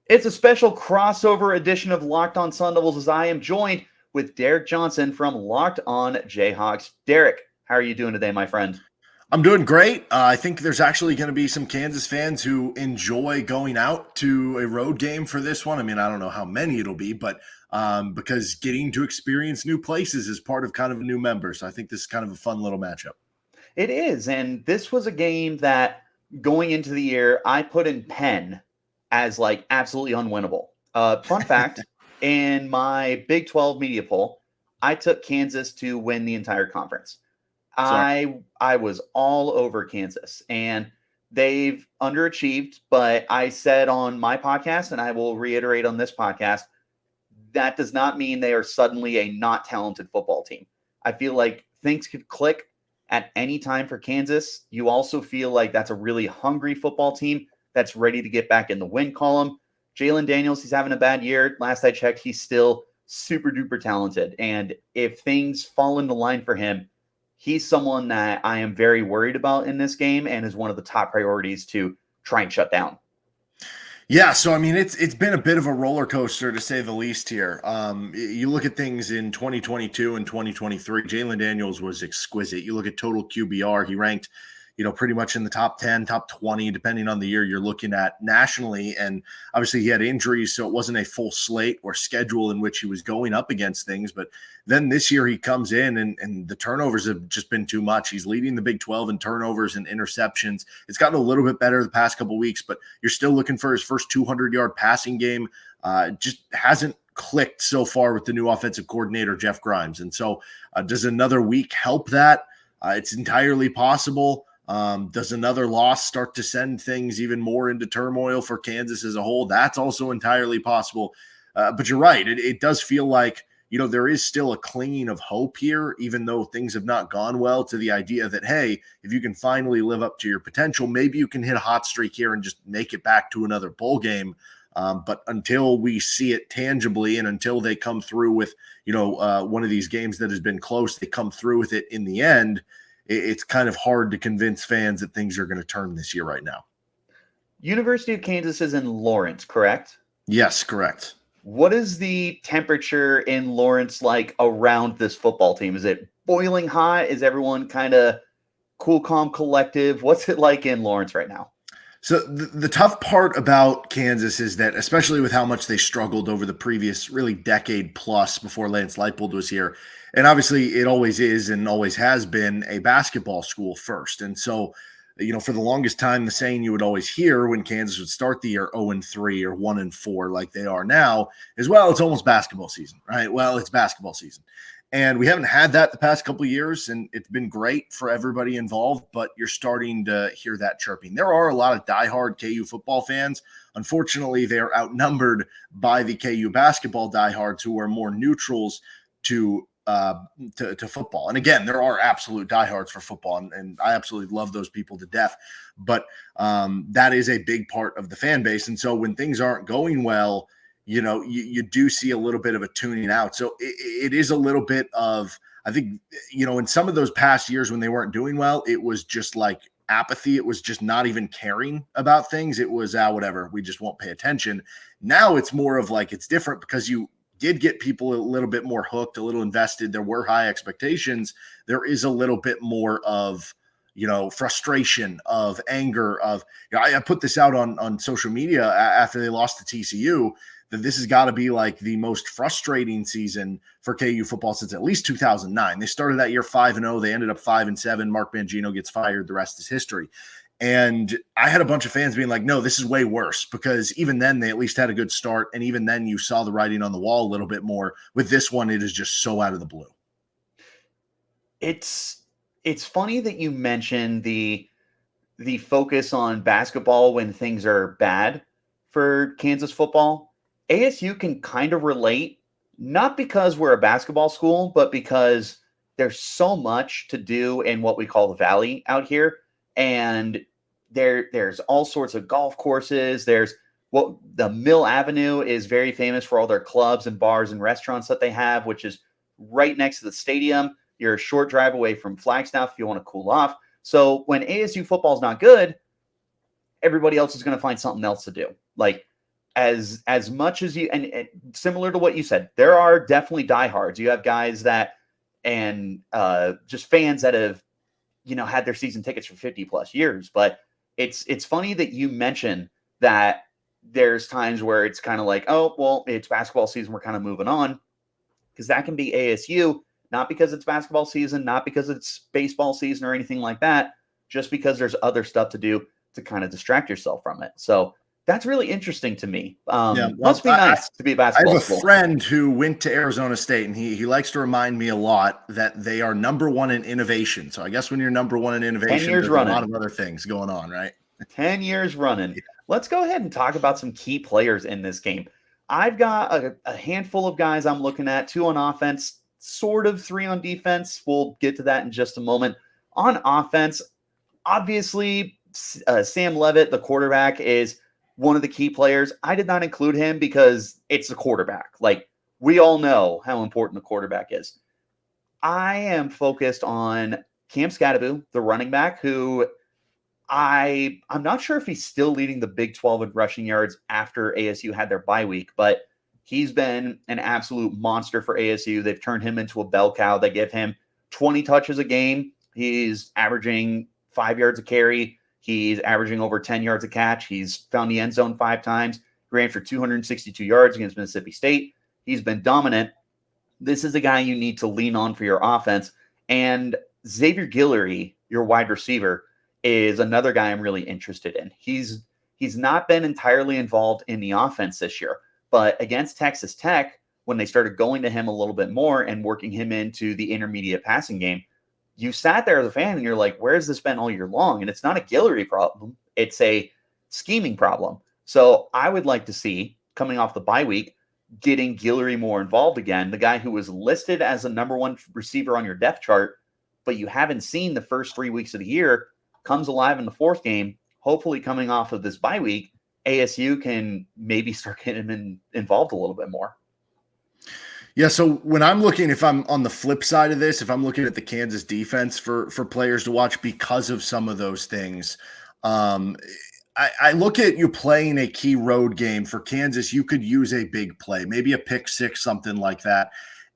It's a special crossover edition of Locked On Sun Devils as I am joined with Derek Johnson from Locked On Jayhawks. Derek, how are you doing today, my friend? I'm doing great. I think there's actually going to be some Kansas fans who enjoy going out to a road game for this one. I mean, I don't know how many it'll be, but because getting to experience new places is part of kind of a new member. So I think this is kind of a fun little matchup. It is, and this was a game that going into the year, I put in pen as like absolutely unwinnable. Fun fact, in my Big 12 media poll, I took Kansas to win the entire conference. I was all over Kansas, and they've underachieved, but I said on my podcast, and I will reiterate on this podcast, that does not mean they are suddenly a not talented football team. I feel like things could click at any time for Kansas. You also feel like that's a really hungry football team that's ready to get back in the win column. Jalon Daniels, he's having a bad year. Last I checked, he's still super duper talented. And if things fall into line for him, he's someone that I am very worried about in this game and is one of the top priorities to try and shut down. Yeah, so I mean, it's been a bit of a roller coaster to say the least here. You look at things in 2022 and 2023. Jalon Daniels was exquisite. You look at total QBR, he ranked, pretty much in the top 10, top 20, depending on the year you're looking at nationally. And obviously he had injuries, so it wasn't a full slate or schedule in which he was going up against things. But then this year he comes in and the turnovers have just been too much. He's leading the Big 12 in turnovers and interceptions. It's gotten a little bit better the past couple of weeks, but you're still looking for his first 200-yard passing game. Just hasn't clicked so far with the new offensive coordinator, Jeff Grimes. And so does another week help that? It's entirely possible. Does another loss start to send things even more into turmoil for Kansas as a whole? That's also entirely possible. But you're right. It does feel like, there is still a clinging of hope here, even though things have not gone well, to the idea that, hey, if you can finally live up to your potential, maybe you can hit a hot streak here and just make it back to another bowl game. But until we see it tangibly and until they come through with, one of these games that has been close, they come through with it in the end, it's kind of hard to convince fans that things are going to turn this year right now. University of Kansas is in Lawrence, correct? Yes, correct. What is the temperature in Lawrence like around this football team? Is it boiling hot? Is everyone kind of cool, calm, collective? What's it like in Lawrence right now? So the tough part about Kansas is that, especially with how much they struggled over the previous really decade plus before Lance Leipold was here, and obviously it always is and always has been a basketball school first. And so, for the longest time, the saying you would always hear when Kansas would start the year 0-3 or 1-4 like they are now is, well, it's almost basketball season, right? Well, it's basketball season. And we haven't had that the past couple of years, and it's been great for everybody involved, but you're starting to hear that chirping. There are a lot of diehard KU football fans. Unfortunately, they are outnumbered by the KU basketball diehards who are more neutrals to football. And again, there are absolute diehards for football, and I absolutely love those people to death. But that is a big part of the fan base. And so when things aren't going well, you do see a little bit of a tuning out. So it is a little bit of, I think, in some of those past years when they weren't doing well, it was just like apathy. It was just not even caring about things. It was, whatever, we just won't pay attention. Now it's more of like, it's different because you did get people a little bit more hooked, a little invested. There were high expectations. There is a little bit more of, frustration, of anger, of, I put this out on social media after they lost to TCU, that this has got to be like the most frustrating season for KU football since at least 2009. They started that year 5-0. They ended up 5-7. Mark Mangino gets fired. The rest is history. And I had a bunch of fans being like, no, this is way worse, because even then they at least had a good start. And even then you saw the writing on the wall a little bit more. With this one, it is just so out of the blue. It's funny that you mentioned the focus on basketball when things are bad for Kansas football. ASU can kind of relate, not because we're a basketball school, but because there's so much to do in what we call the Valley out here. And there's all sorts of golf courses. There's the Mill Avenue is very famous for all their clubs and bars and restaurants that they have, which is right next to the stadium. You're a short drive away from Flagstaff if you want to cool off. So when ASU football is not good, everybody else is going to find something else to do. Like, as much as you, and similar to what you said, there are definitely diehards. You have guys that, and just fans that have, had their season tickets for 50 plus years. But it's funny that you mention that there's times where it's kind of like, oh, well, it's basketball season, we're kind of moving on, because that can be ASU, not because it's basketball season, not because it's baseball season or anything like that, just because there's other stuff to do to kind of distract yourself from it. So that's really interesting to me. Must be nice to be a basketball I have a school. friend who went to Arizona State, and he likes to remind me a lot that they are number one in innovation. So I guess when you're number one in innovation, there's a lot of other things going on, right? 10 years running. Yeah. Let's go ahead and talk about some key players in this game. I've got a handful of guys I'm looking at, 2 on offense, sort of 3 on defense. We'll get to that in just a moment. On offense, obviously, Sam Leavitt, the quarterback, is one of the key players. I did not include him because it's the quarterback. Like, we all know how important the quarterback is. I am focused on Cam Skattebo, the running back, who I'm not sure if he's still leading the Big 12 in rushing yards after ASU had their bye week, but he's been an absolute monster for ASU. They've turned him into a bell cow. They give him 20 touches a game. He's averaging 5 yards a carry. He's averaging over 10 yards a catch. He's found the end zone 5 times. He ran for 262 yards against Mississippi State. He's been dominant. This is a guy you need to lean on for your offense. And Xavier Guillory, your wide receiver, is another guy I'm really interested in. He's not been entirely involved in the offense this year, but against Texas Tech, when they started going to him a little bit more and working him into the intermediate passing game, you sat there as a fan and you're like, where's this been all year long? And it's not a Guillory problem. It's a scheming problem. So I would like to see, coming off the bye week, getting Guillory more involved again, the guy who was listed as the number 1 receiver on your depth chart, but you haven't seen the first 3 weeks of the year, comes alive in the 4th game. Hopefully coming off of this bye week, ASU can maybe start getting him involved a little bit more. Yeah, so when I'm looking, if I'm on the flip side of this, if I'm looking at the Kansas defense for players to watch because of some of those things, I look at you playing a key road game for Kansas. You could use a big play, maybe a pick 6, something like that.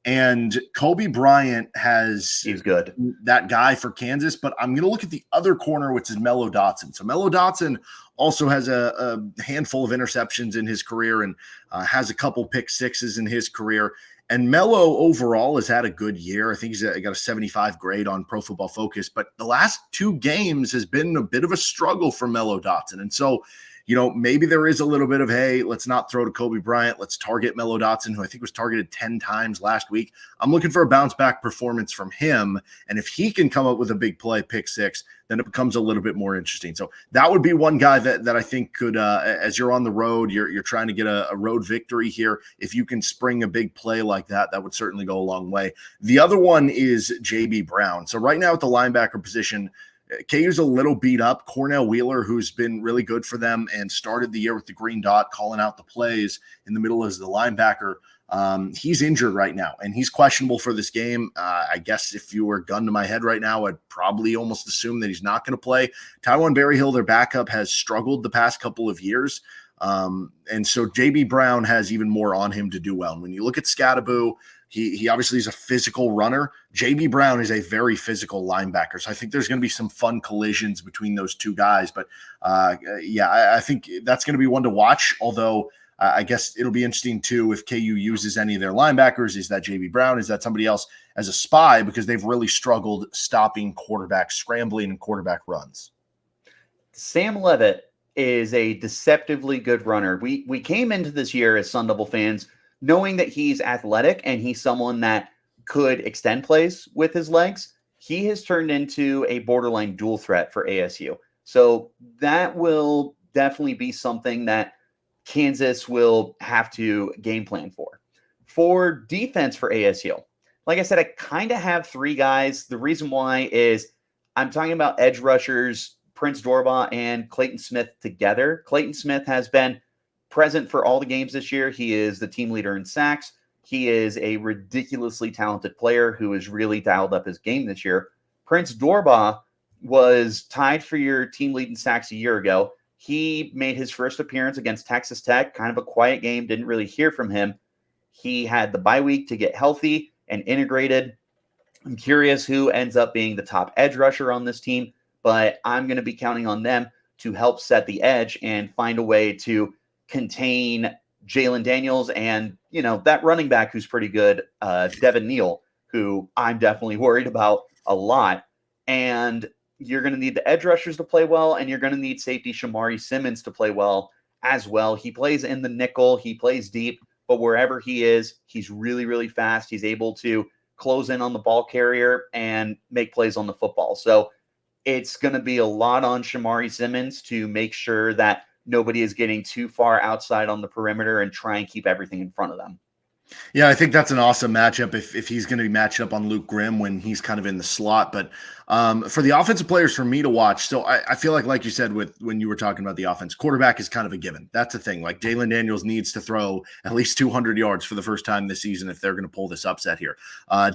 And Kobe Bryant he's good, that guy for Kansas, but I'm going to look at the other corner, which is Mello Dotson. So Mello Dotson also has a handful of interceptions in his career and has a couple pick 6s in his career. And Mello overall has had a good year. I think he's got a 75 grade on Pro Football Focus, but the last 2 games has been a bit of a struggle for Mello Dotson. And so, maybe there is a little bit of, hey, let's not throw to Kobe Bryant. Let's target Mello Dotson, who I think was targeted 10 times last week. I'm looking for a bounce back performance from him. And if he can come up with a big play, pick 6, then it becomes a little bit more interesting. So that would be one guy that I think could, as you're on the road, you're trying to get a road victory here. If you can spring a big play like that, that would certainly go a long way. The other one is JB Brown. So right now at the linebacker position, KU's a little beat up. Cornell Wheeler, who's been really good for them and started the year with the green dot, calling out the plays in the middle as the linebacker. He's injured right now, and he's questionable for this game. I guess if you were a gun to my head right now, I'd probably almost assume that he's not going to play. Taiwan Berryhill, their backup, has struggled the past couple of years. And so JB Brown has even more on him to do well. And when you look at Skattebo, he obviously is a physical runner. JB Brown is a very physical linebacker. So I think there's going to be some fun collisions between those 2 guys. But I think that's going to be one to watch. Although I guess it'll be interesting too if KU uses any of their linebackers. Is that JB Brown? Is that somebody else as a spy? Because they've really struggled stopping quarterback scrambling and quarterback runs. Sam Leavitt is a deceptively good runner. We came into this year as Sun Devil fans knowing that he's athletic and he's someone that could extend plays with his legs. He has turned into a borderline dual threat for ASU. So that will definitely be something that Kansas will have to game plan for. For defense for ASU, like I said, I kind of have 3 guys. The reason why is I'm talking about edge rushers, Prince Dorbaugh and Clayton Smith together. Clayton Smith has been present for all the games this year. He is the team leader in sacks. He is a ridiculously talented player who has really dialed up his game this year. Prince Dorbaugh was tied for your team lead in sacks a year ago. He made his first appearance against Texas Tech, kind of a quiet game, didn't really hear from him. He had the bye week to get healthy and integrated. I'm curious who ends up being the top edge rusher on this team, but I'm going to be counting on them to help set the edge and find a way to contain Jalon Daniels and, that running back who's pretty good, Devin Neal, who I'm definitely worried about a lot. And you're going to need the edge rushers to play well, and you're going to need safety Shamari Simmons to play well as well. He plays in the nickel. He plays deep, but wherever he is, he's really, really fast. He's able to close in on the ball carrier and make plays on the football. So it's going to be a lot on Shamari Simmons to make sure that nobody is getting too far outside on the perimeter and try and keep everything in front of them. Yeah, I think that's an awesome matchup if he's going to be matched up on Luke Grimm when he's kind of in the slot. But for the offensive players for me to watch, so I feel like you said when you were talking about the offense, quarterback is kind of a given. That's the thing. Like Jalon Daniels needs to throw at least 200 yards for the first time this season if they're going to pull this upset here.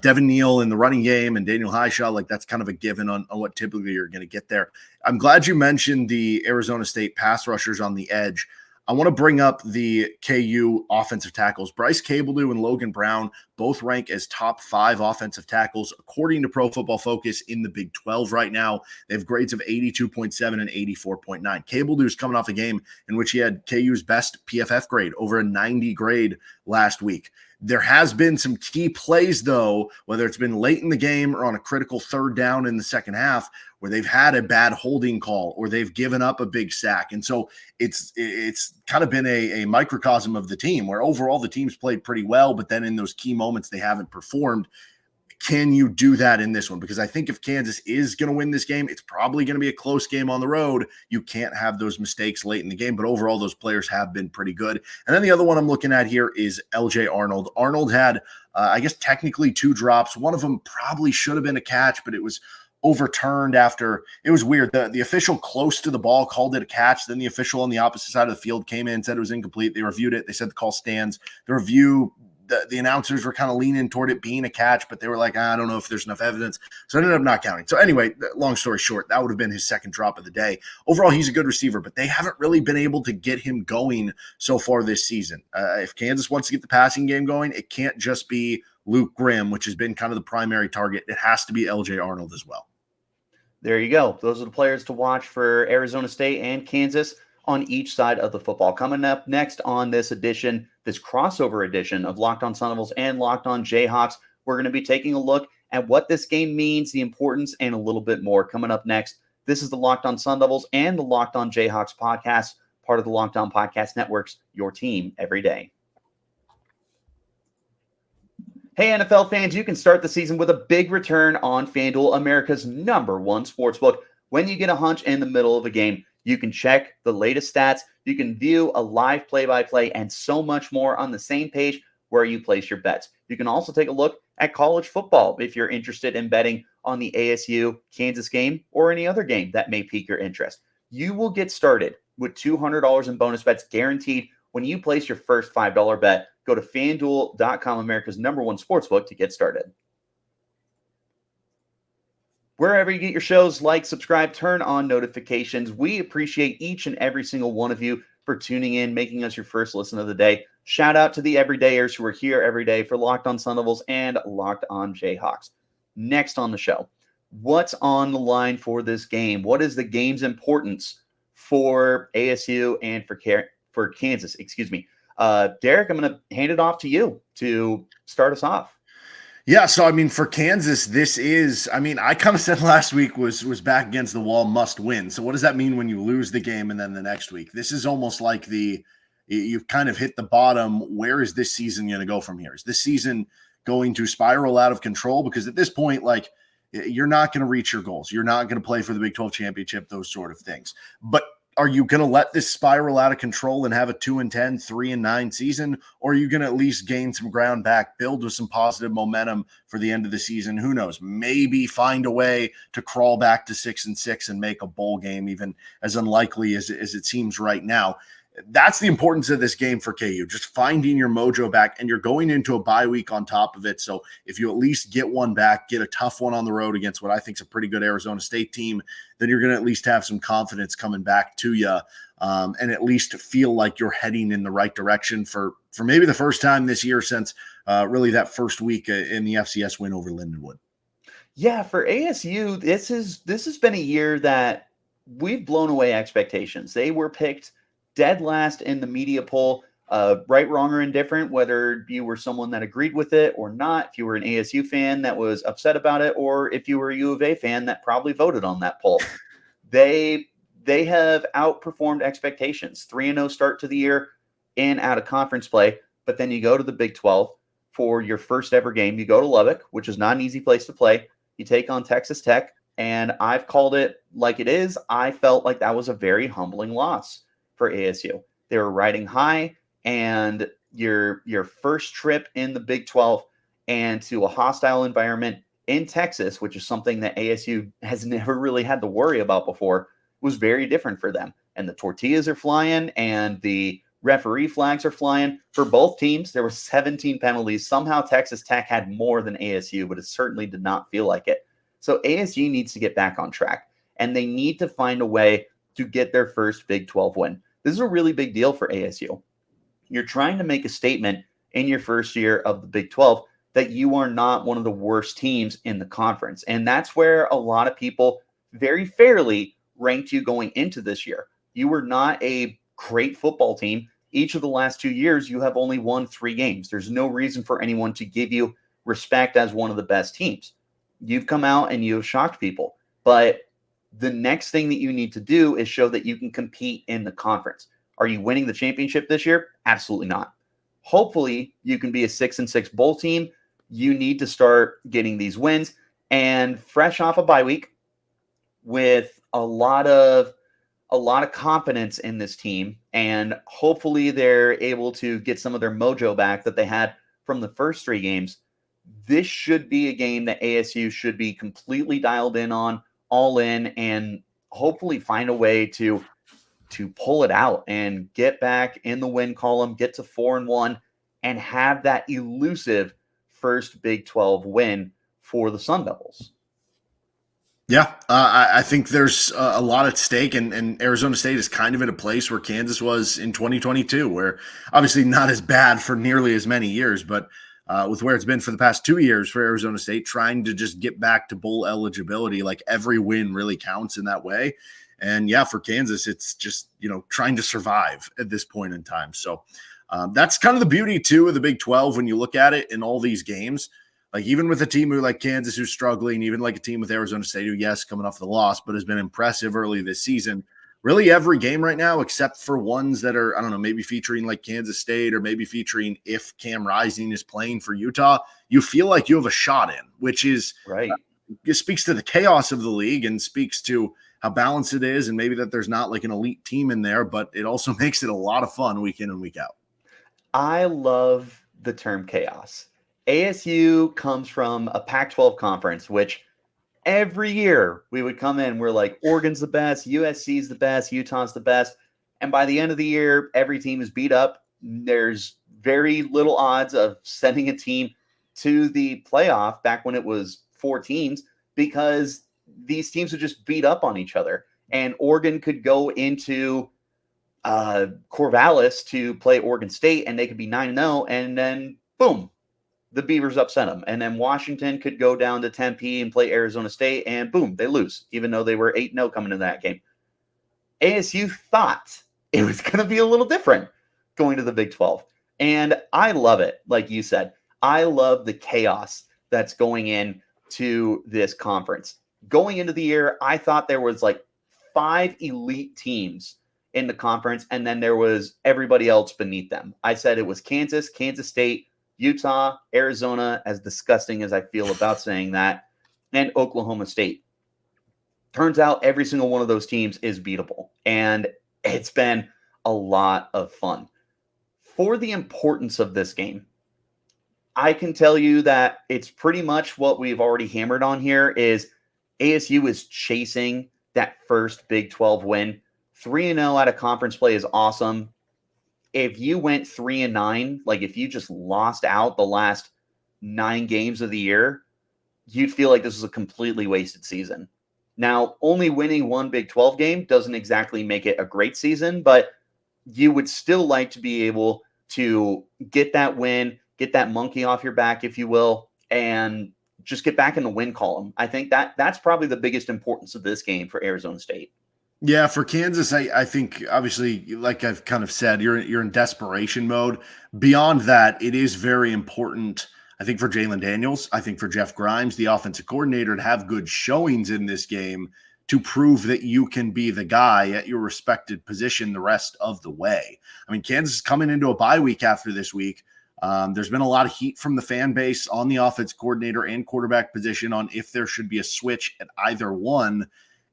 Devin Neal in the running game and Daniel Highshaw, like that's kind of a given on what typically you're going to get there. I'm glad you mentioned the Arizona State pass rushers on the edge. I want to bring up the KU offensive tackles. Bryce Cabeldue and Logan Brown both rank as top 5 offensive tackles, according to Pro Football Focus in the Big 12 right now. They have grades of 82.7 and 84.9. Cabeldue is coming off a game in which he had KU's best PFF grade, over a 90 grade last week. There has been some key plays, though, whether it's been late in the game or on a critical third down in the second half, where they've had a bad holding call or they've given up a big sack. And so it's kind of been a microcosm of the team where overall the team's played pretty well, but then in those key moments they haven't performed. Can you do that in this one? Because I think if Kansas is going to win this game, it's probably going to be a close game on the road. You can't have those mistakes late in the game, but overall those players have been pretty good. And then the other one I'm looking at here is LJ Arnold. Arnold had, I guess, technically 2 drops. One of them probably should have been a catch, but it was overturned after. It was weird. The official close to the ball called it a catch. Then the official on the opposite side of the field came in, said it was incomplete. They reviewed it. They said the call stands. The announcers were kind of leaning toward it being a catch, but they were like, I don't know if there's enough evidence. So it ended up not counting. So anyway, long story short, that would have been his second drop of the day. Overall, he's a good receiver, but they haven't really been able to get him going so far this season. If Kansas wants to get the passing game going, it can't just be Luke Grimm, which has been kind of the primary target. It has to be LJ Arnold as well. There you go. Those are the players to watch for Arizona State and Kansas on each side of the football. Coming up next on this crossover edition of Locked On Sun Devils and Locked On Jayhawks, we're going to be taking a look at what this game means, the importance, and a little bit more. Coming up next, this is the Locked On Sun Devils and the Locked On Jayhawks podcast, part of the Locked On Podcast Network's Your Team Every Day. Hey, NFL fans, you can start the season with a big return on FanDuel, America's #1 sportsbook. When you get a hunch in the middle of a game, you can check the latest stats, you can view a live play-by-play, and so much more on the same page where you place your bets. You can also take a look at college football if you're interested in betting on the ASU Kansas game or any other game that may pique your interest. You will get started with $200 in bonus bets guaranteed when you place your first $5 bet. Go to FanDuel.com, America's #1 sportsbook, to get started. Wherever you get your shows, like, subscribe, turn on notifications. We appreciate each and every single one of you for tuning in, making us your first listen of the day. Shout out to the everydayers who are here every day for Locked On Sun Devils and Locked On Jayhawks. Next on the show, what's on the line for this game? What is the game's importance for ASU and for Kansas? Derek, I'm going to hand it off to you to start us off. Yeah, so I mean, for Kansas, this is, I kind of said last week was back against the wall, must win. So what does that mean when you lose the game and then the next week? This is almost like you've kind of hit the bottom. Where is this season going to go from here? Is this season going to spiral out of control? Because at this point, like, you're not going to reach your goals. You're not going to play for the Big 12 championship, those sort of things. But are you going to let this spiral out of control and have a 2-10, 3-9 season? Or are you going to at least gain some ground back, build with some positive momentum for the end of the season? Who knows? Maybe find a way to crawl back to 6-6 and make a bowl game, even as unlikely as it seems right now. That's the importance of this game for KU, just finding your mojo back, and you're going into a bye week on top of it. So if you at least get one back, get a tough one on the road against what I think is a pretty good Arizona State team, then you're going to at least have some confidence coming back to you, and at least feel like you're heading in the right direction for maybe the first time this year since really that first week in the FCS win over Lindenwood. Yeah, for ASU, this has been a year that we've blown away expectations. They were picked dead last in the media poll, right, wrong, or indifferent, whether you were someone that agreed with it or not, if you were an ASU fan that was upset about it, or if you were a U of A fan that probably voted on that poll. They have outperformed expectations. 3-0 start to the year in out of conference play, but then you go to the Big 12 for your first ever game. You go to Lubbock, which is not an easy place to play. You take on Texas Tech, and I've called it like it is. I felt like that was a very humbling loss for ASU. They were riding high, and your first trip in the Big 12 and to a hostile environment in Texas, which is something that ASU has never really had to worry about before, was very different for them. And the tortillas are flying, and the referee flags are flying for both teams. There were 17 penalties. Somehow Texas Tech had more than ASU, but it certainly did not feel like it. So ASU needs to get back on track, and they need to find a way to get their first Big 12 win. This is a really big deal for ASU. You're trying to make a statement in your first year of the Big 12 that you are not one of the worst teams in the conference. And that's where a lot of people very fairly ranked you going into this year. You were not a great football team. Each of the last 2 years, you have only won 3 games. There's no reason for anyone to give you respect as one of the best teams. You've come out and you have shocked people. But the next thing that you need to do is show that you can compete in the conference. Are you winning the championship this year? Absolutely not. Hopefully, you can be a 6-6 bowl team. You need to start getting these wins. And fresh off a bye week, with a lot of confidence in this team, and hopefully they're able to get some of their mojo back that they had from the first 3 games. This should be a game that ASU should be completely dialed in on, all in, and hopefully find a way to pull it out and get back in the win column, get to 4-1, and have that elusive first Big 12 win for the Sun Devils. Yeah, I think there's a lot at stake, and Arizona State is kind of in a place where Kansas was in 2022, where obviously not as bad for nearly as many years, but with where it's been for the past 2 years for Arizona State, trying to just get back to bowl eligibility, like every win really counts in that way. And yeah, for Kansas, it's just, trying to survive at this point in time. So that's kind of the beauty too of the Big 12 when you look at it in all these games. Like even with a team like Kansas who's struggling, even like a team with Arizona State who, yes, coming off the loss, but has been impressive early this season. Really every game right now, except for ones that are, I don't know, maybe featuring like Kansas State or maybe featuring if Cam Rising is playing for Utah, you feel like you have a shot in, which is right. It speaks to the chaos of the league and speaks to how balanced it is, and maybe that there's not like an elite team in there, but it also makes it a lot of fun week in and week out. I love the term chaos. ASU comes from a Pac-12 conference, which every year we would come in, we're like, Oregon's the best, USC's the best, Utah's the best. And by the end of the year, every team is beat up. There's very little odds of sending a team to the playoff back when it was 4 teams, because these teams would just beat up on each other. And Oregon could go into Corvallis to play Oregon State, and they could be 9-0, and then boom, the Beavers upset them. And then Washington could go down to Tempe and play Arizona State, and boom, they lose, even though they were 8-0 coming into that game. ASU thought it was going to be a little different going to the Big 12. And I love it. Like you said, I love the chaos that's going in to this conference. Going into the year, I thought there was like 5 elite teams in the conference, and then there was everybody else beneath them. I said it was Kansas, Kansas State, Utah, Arizona, as disgusting as I feel about saying that, and Oklahoma State. Turns out every single one of those teams is beatable, and it's been a lot of fun. For the importance of this game, I can tell you that it's pretty much what we've already hammered on here is ASU is chasing that first Big 12 win. 3-0 out of conference play is awesome. if you went 3-9, like if you just lost out the last 9 games of the year, you'd feel like this was a completely wasted season. Now, only winning one Big 12 game doesn't exactly make it a great season, but you would still like to be able to get that win, get that monkey off your back, if you will, and just get back in the win column. I think that's probably the biggest importance of this game for Arizona State. Yeah, for Kansas, I think obviously, like I've kind of said, you're in desperation mode. Beyond that, it is very important, I think, for Jalon Daniels, I think for Jeff Grimes, the offensive coordinator, to have good showings in this game to prove that you can be the guy at your respected position the rest of the way. I mean, Kansas is coming into a bye week after this week. There's been a lot of heat from the fan base on the offense coordinator and quarterback position on if there should be a switch at either one.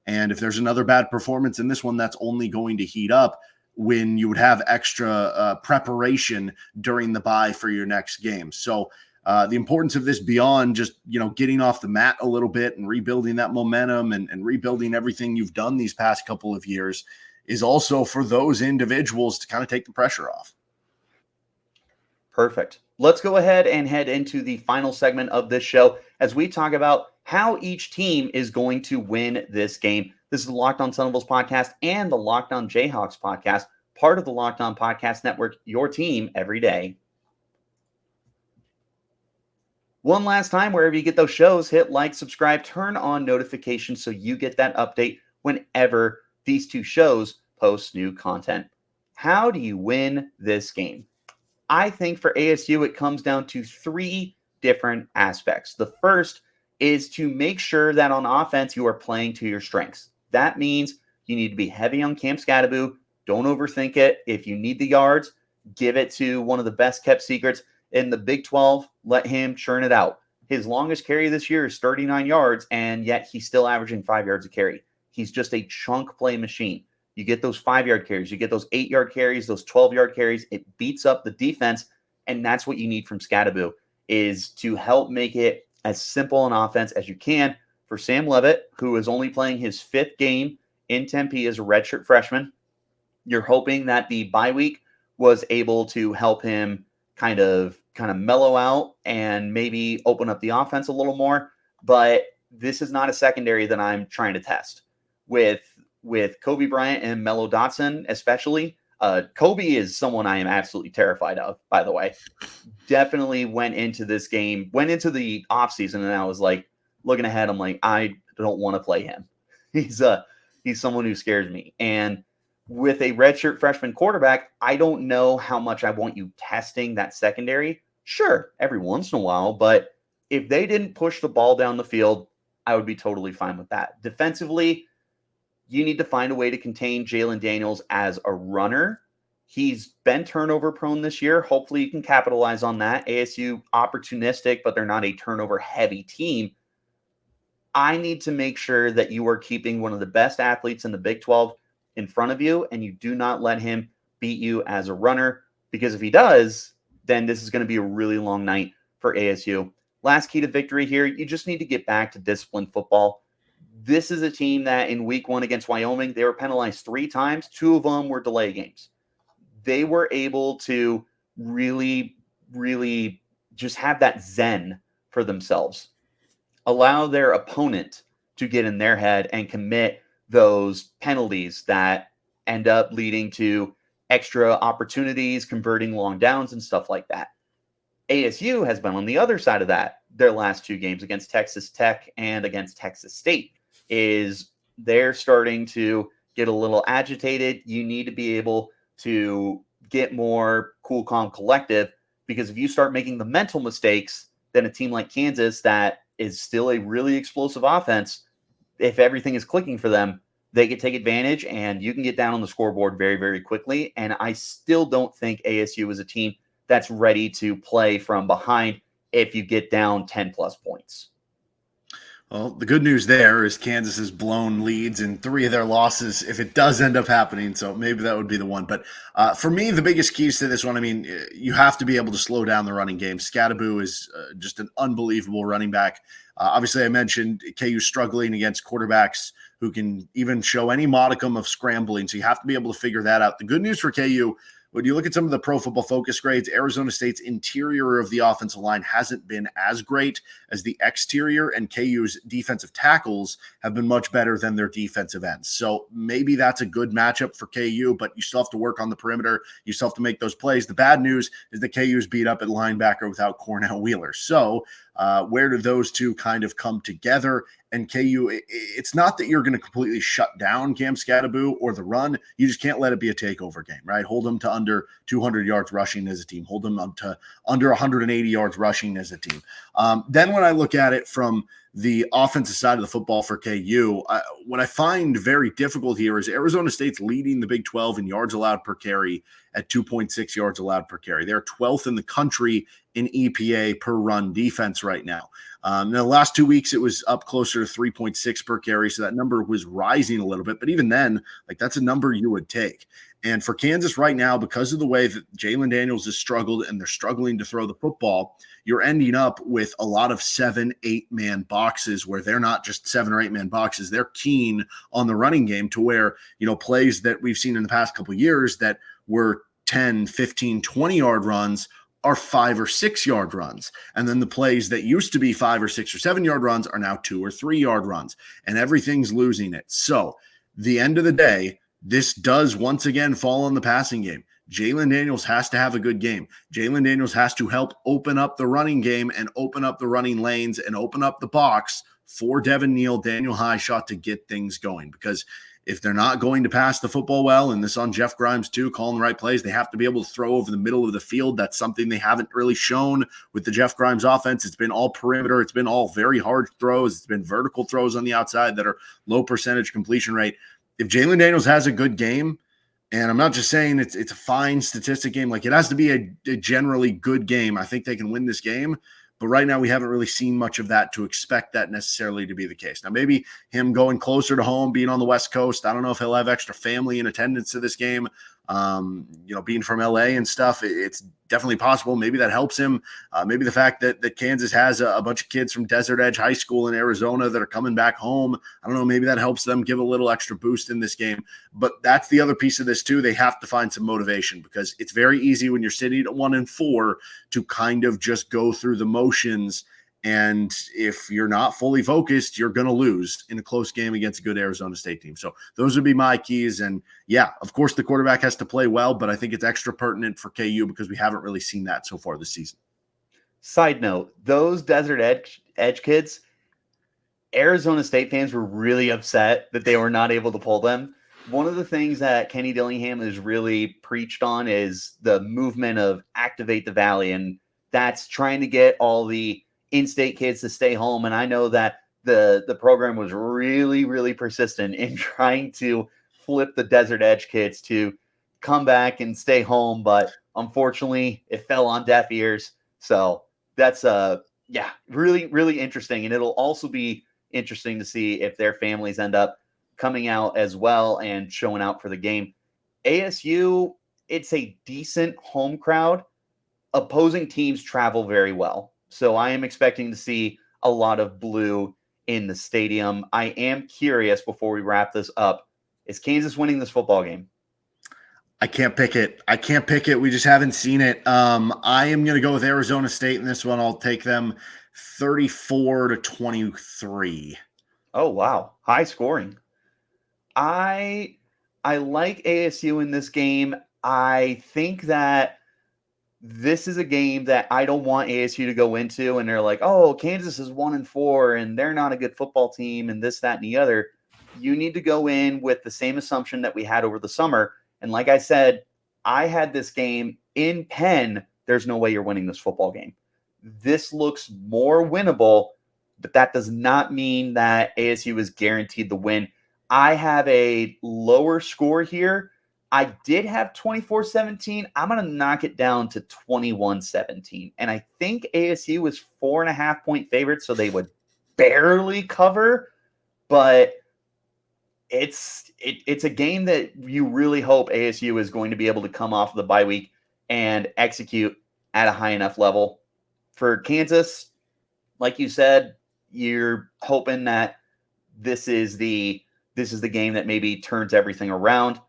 And if there's another bad performance in this one, that's only going to heat up when you would have extra preparation during the bye for your next game. So the importance of this beyond just, getting off the mat a little bit and rebuilding that momentum and rebuilding everything you've done these past couple of years is also for those individuals to kind of take the pressure off. Perfect. Let's go ahead and head into the final segment of this show as we talk about how each team is going to win this game. This is the Locked On Sun Devils podcast and the Locked On Jayhawks podcast, part of the Locked On Podcast Network, your team every day. One last time, wherever you get those shows, hit like, subscribe, turn on notifications so you get that update whenever these two shows post new content. How do you win this game? I think for ASU, it comes down to 3 different aspects. The first is to make sure that on offense, you are playing to your strengths. That means you need to be heavy on Cam Skattebo. Don't overthink it. If you need the yards, give it to one of the best kept secrets in the Big 12. Let him churn it out. His longest carry this year is 39 yards, and yet he's still averaging 5 yards a carry. He's just a chunk play machine. You get those 5-yard carries, you get those 8-yard carries, those 12-yard carries. It beats up the defense, and that's what you need from Skattebo, is to help make it as simple an offense as you can for Sam Levitt, who is only playing his 5th game in Tempe as a redshirt freshman. You're hoping that the bye week was able to help him kind of mellow out and maybe open up the offense a little more. But this is not a secondary that I'm trying to test. With Kobe Bryant and Mello Dotson, especially, Kobe is someone I am absolutely terrified of, by the way. Definitely went into this game, went into the offseason, and I was like, looking ahead, I'm like, I don't want to play him. He's someone who scares me. And with a redshirt freshman quarterback, I don't know how much I want you testing that secondary. Sure, every once in a while, but if they didn't push the ball down the field, I would be totally fine with that. Defensively, you need to find a way to contain Jalon Daniels as a runner. He's been turnover prone this year. Hopefully you can capitalize on that. ASU opportunistic, but they're not a turnover heavy team. I need to make sure that you are keeping one of the best athletes in the Big 12 in front of you, and you do not let him beat you as a runner, because if he does, then this is going to be a really long night for ASU. Last key to victory here, you just need to get back to disciplined football. This is a team that in week 1 against Wyoming, they were penalized 3 times. 2 of them were delay games. They were able to really, really just have that zen for themselves. Allow their opponent to get in their head and commit those penalties that end up leading to extra opportunities, converting long downs and stuff like that. ASU has been on the other side of that. Their last 2 games against Texas Tech and against Texas State is they're starting to get a little agitated. You need to be able to get more cool, calm, collective, because if you start making the mental mistakes, then a team like Kansas that is still a really explosive offense, if everything is clicking for them, they can take advantage and you can get down on the scoreboard very, very quickly. And I still don't think ASU is a team that's ready to play from behind if you get down 10 plus points. Well, the good news there is Kansas has blown leads in 3 of their losses if it does end up happening. So maybe that would be the one. But for me, the biggest keys to this one, I mean, you have to be able to slow down the running game. Skattebo is just an unbelievable running back. Obviously, I mentioned KU struggling against quarterbacks who can even show any modicum of scrambling. So you have to be able to figure that out. The good news for KU, when you look at some of the Pro Football Focus grades, Arizona State's interior of the offensive line hasn't been as great as the exterior, and KU's defensive tackles have been much better than their defensive ends. So maybe that's a good matchup for KU, but you still have to work on the perimeter. You still have to make those plays. The bad news is that KU's beat up at linebacker without Cornell Wheeler. So where do those two kind of come together? And KU, it's not that you're going to completely shut down Cam Skattebo or the run. You just can't let it be a takeover game, right? Hold them to under 200 yards rushing as a team. Hold them up to under 180 yards rushing as a team. Then when I look at it from the offensive side of the football for KU, what I find very difficult here is Arizona State's leading the Big 12 in yards allowed per carry at 2.6 yards allowed per carry. They're 12th in the country in EPA per run defense right now. In the last 2 weeks, it was up closer to 3.6 per carry, so that number was rising a little bit. But even then, like, that's a number you would take. And for Kansas right now, because of the way that Jalon Daniels has struggled and they're struggling to throw the football, you're ending up with a lot of 7-8-man boxes where they're not just 7 or 8-man boxes. They're keen on the running game to where, plays that we've seen in the past couple of years that were 10, 15, 20-yard runs are 5 or 6 yard runs. And then the plays that used to be 5 or 6 or 7 yard runs are now 2 or 3 yard runs, and everything's losing it. So the end of the day, this does once again fall on the passing game. Jalon Daniels has to have a good game. Jalon Daniels has to help open up the running game and open up the running lanes and open up the box for Devin Neal, Daniel Highshot to get things going. Because if they're not going to pass the football well, and this on Jeff Grimes too, calling the right plays, they have to be able to throw over the middle of the field. That's something they haven't really shown with the Jeff Grimes offense. It's been all perimeter. It's been all very hard throws. It's been vertical throws on the outside that are low percentage completion rate. If Jalon Daniels has a good game, and I'm not just saying it's a fine statistic game, like it has to be a generally good game, I think they can win this game. But right now we haven't really seen much of that to expect that necessarily to be the case. Now, maybe him going closer to home, being on the West Coast, I don't know if he'll have extra family in attendance to this game. Being from LA and stuff, it's definitely possible. Maybe that helps him. Maybe the fact that Kansas has a bunch of kids from Desert Edge High School in Arizona that are coming back home, I don't know, maybe that helps them give a little extra boost in this game. But that's the other piece of this too. They have to find some motivation, because it's very easy when you're sitting at 1-4 to kind of just go through the motions. And if you're not fully focused, you're going to lose in a close game against a good Arizona State team. So those would be my keys. And yeah, of course, the quarterback has to play well, but I think it's extra pertinent for KU because we haven't really seen that so far this season. Side note, those Desert Edge kids, Arizona State fans were really upset that they were not able to pull them. One of the things that Kenny Dillingham has really preached on is the movement of Activate the Valley. And that's trying to get all the in-state kids to stay home. And I know that the program was really, really persistent in trying to flip the Desert Edge kids to come back and stay home. But unfortunately, it fell on deaf ears. So that's, really, really interesting. And it'll also be interesting to see if their families end up coming out as well and showing out for the game. ASU, it's a decent home crowd. Opposing teams travel very well. So I am expecting to see a lot of blue in the stadium. I am curious, before we wrap this up, is Kansas winning this football game? I can't pick it. We just haven't seen it. I am going to go with Arizona State in this one. I'll take them 34-23. Oh, wow. High scoring. I like ASU in this game. I think that this is a game that I don't want ASU to go into and they're like, oh, Kansas is 1-4 and they're not a good football team and this, that, and the other. You need to go in with the same assumption that we had over the summer. And like I said, I had this game in Penn. There's no way you're winning this football game. This looks more winnable, but that does not mean that ASU is guaranteed the win. I have a lower score here. I did have 24-17. I'm going to knock it down to 21-17. And I think ASU is 4.5-point favorite, so they would barely cover. But it's a game that you really hope ASU is going to be able to come off of the bye week and execute at a high enough level. For Kansas, like you said, you're hoping that this is the game that maybe turns everything around.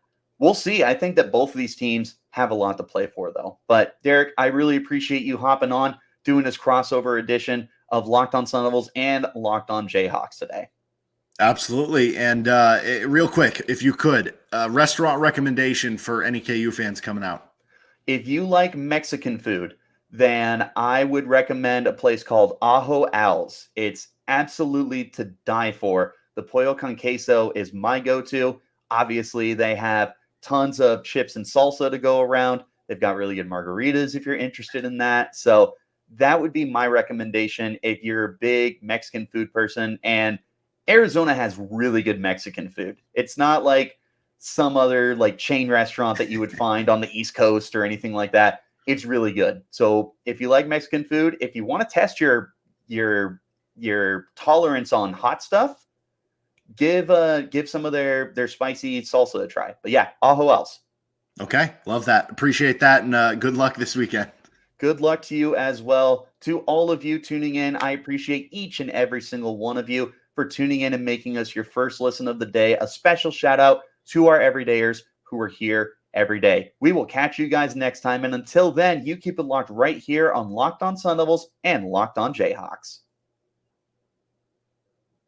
we'll see. I think that both of these teams have a lot to play for, though. But Derek, I really appreciate you hopping on, doing this crossover edition of Locked On Sun Devils and Locked On Jayhawks today. Absolutely. And real quick, if you could, restaurant recommendation for any KU fans coming out. If you like Mexican food, then I would recommend a place called Ajo Al's. It's absolutely to die for. The pollo con queso is my go-to. Obviously, they have tons of chips and salsa to go around. They've got really good margaritas if you're interested in that. So that would be my recommendation if you're a big Mexican food person. And Arizona has really good Mexican food. It's not like some other like chain restaurant that you would find on the East Coast or anything like that. It's really good. So if you like Mexican food, if you want to test your tolerance on hot stuff, give some of their spicy salsa a try. But yeah, Ajo Al's. Okay, love that. Appreciate that, and good luck this weekend. Good luck to you as well. To all of you tuning in, I appreciate each and every single one of you for tuning in and making us your first listen of the day. A special shout out to our everydayers who are here every day. We will catch you guys next time. And until then, you keep it locked right here on Locked On Sun Devils and Locked On Jayhawks.